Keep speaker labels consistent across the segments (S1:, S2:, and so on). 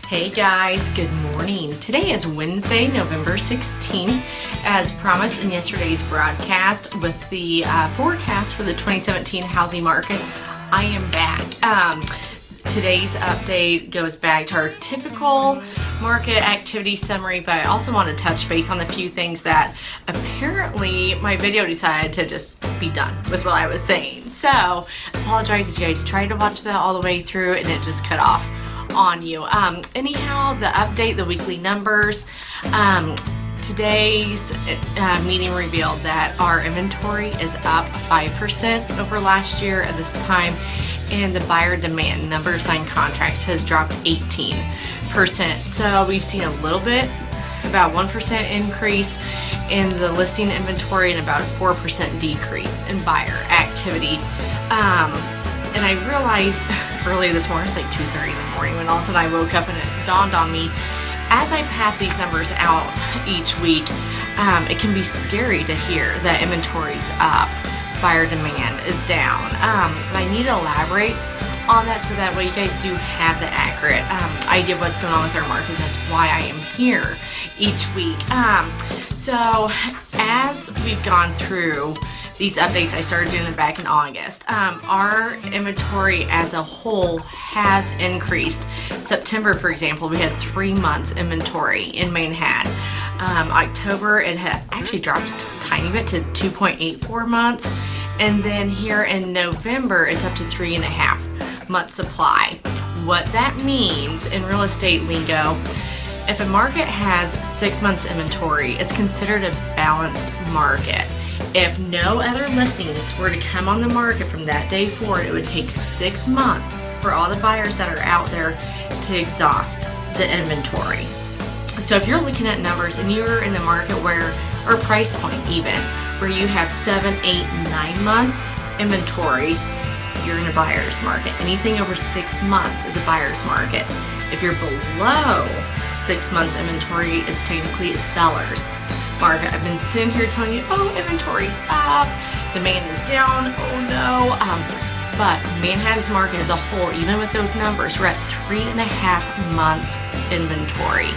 S1: Hey guys, good morning. Today is Wednesday, November 16th. As promised in yesterday's broadcast with the forecast for the 2017 housing market, I am back. Today's update goes back to our typical market activity summary, but I also want to touch base on a few things that apparently my video decided to just be done with what I was saying. So, apologize if you guys tried to watch that all the way through and it just cut off on you. Anyhow, the update, the weekly numbers, today's meeting revealed that our inventory is up 5% over last year at this time, and the buyer demand, number of signed contracts, has dropped 18%. So we've seen a little bit, about 1% increase in the listing inventory and about a 4% decrease in buyer activity. And I realized early this morning, it's like 2:30 in the morning, when all of a sudden I woke up and it dawned on me, as I pass these numbers out each week, it can be scary to hear that inventory's up, buyer demand is down. And I need to elaborate on that so that way you guys do have the accurate idea of what's going on with our market. That's why I am here each week. So as we've gone through these updates, I started doing them back in August. Our inventory as a whole has increased. September, for example, we had 3 months inventory in Manhattan. October, it had actually dropped a tiny bit to 2.84 months. And then here in November, it's up to 3.5 months supply. What that means in real estate lingo, if a market has 6 months inventory, it's considered a balanced market. If no other listings were to come on the market from that day forward, it would take 6 months for all the buyers that are out there to exhaust the inventory. So if you're looking at numbers and you're in the market where, or price point even, where you have 7, 8, 9 months inventory, you're in a buyer's market. Anything over 6 months is a buyer's market. If you're below 6 months inventory, it's technically a seller's market. I've been sitting here telling you, oh, inventory's up, demand is down, oh no. But Manhattan's market as a whole, even with those numbers, we're at 3.5 months inventory.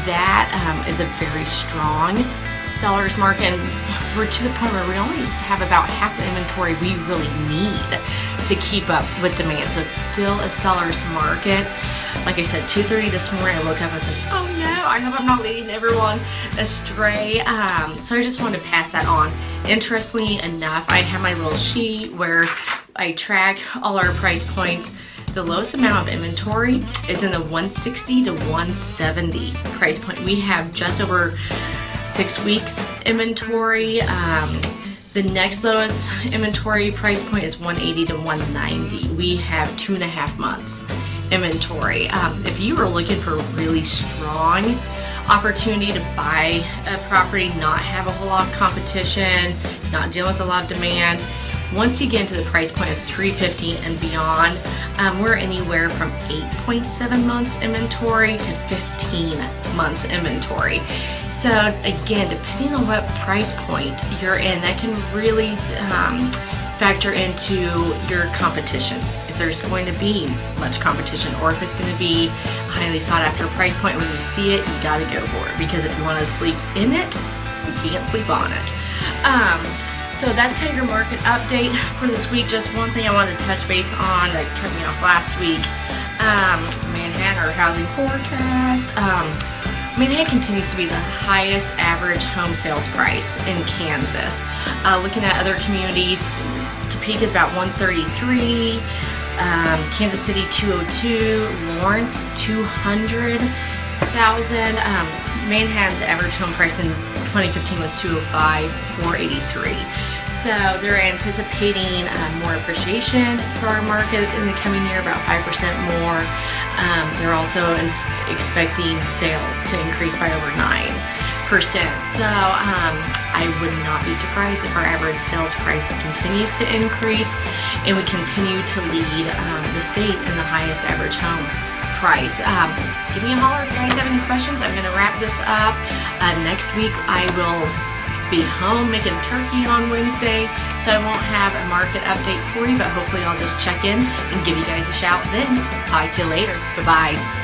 S1: That is a very strong seller's market, and we're to the point where we only have about half the inventory we really need to keep up with demand. So it's still a seller's market. Like I said, 2:30 this morning, I woke up and said, oh no, I hope I'm not leading everyone astray. So I just wanted to pass that on. Interestingly enough, I have my little sheet where I track all our price points. The lowest amount of inventory is in the 160 to 170 price point. We have just over 6 weeks inventory. The next lowest inventory price point is 180 to 190. We have 2.5 months inventory. If you were looking for a really strong opportunity to buy a property, not have a whole lot of competition, not deal with a lot of demand, once you get into the price point of 350 and beyond, we're anywhere from 8.7 months inventory to 15 months inventory. So again, depending on what price point you're in, that can really factor into your competition. If there's going to be much competition, or if it's going to be a highly sought after price point, when you see it, you got to go for it, because if you want to sleep in it, you can't sleep on it. So that's kind of your market update for this week. Just one thing I wanted to touch base on that cut me off last week. Manhattan, our housing forecast. Manhattan continues to be the highest average home sales price in Kansas. Looking at other communities, Topeka is about 133, Kansas City 202, Lawrence 200,000. Manhattan's average home price in 2015 was 205, 483. So they're anticipating more appreciation for our market in the coming year, about 5% more. They're also expecting sales to increase by over 9%. So I would not be surprised if our average sales price continues to increase and we continue to lead the state in the highest average home price. Give me a holler if you guys have any questions. I'm going to wrap this up. Next week I will be home making turkey on Wednesday, so I won't have a market update for you, but hopefully I'll just check in and give you guys a shout then. Talk to you later. Bye-bye.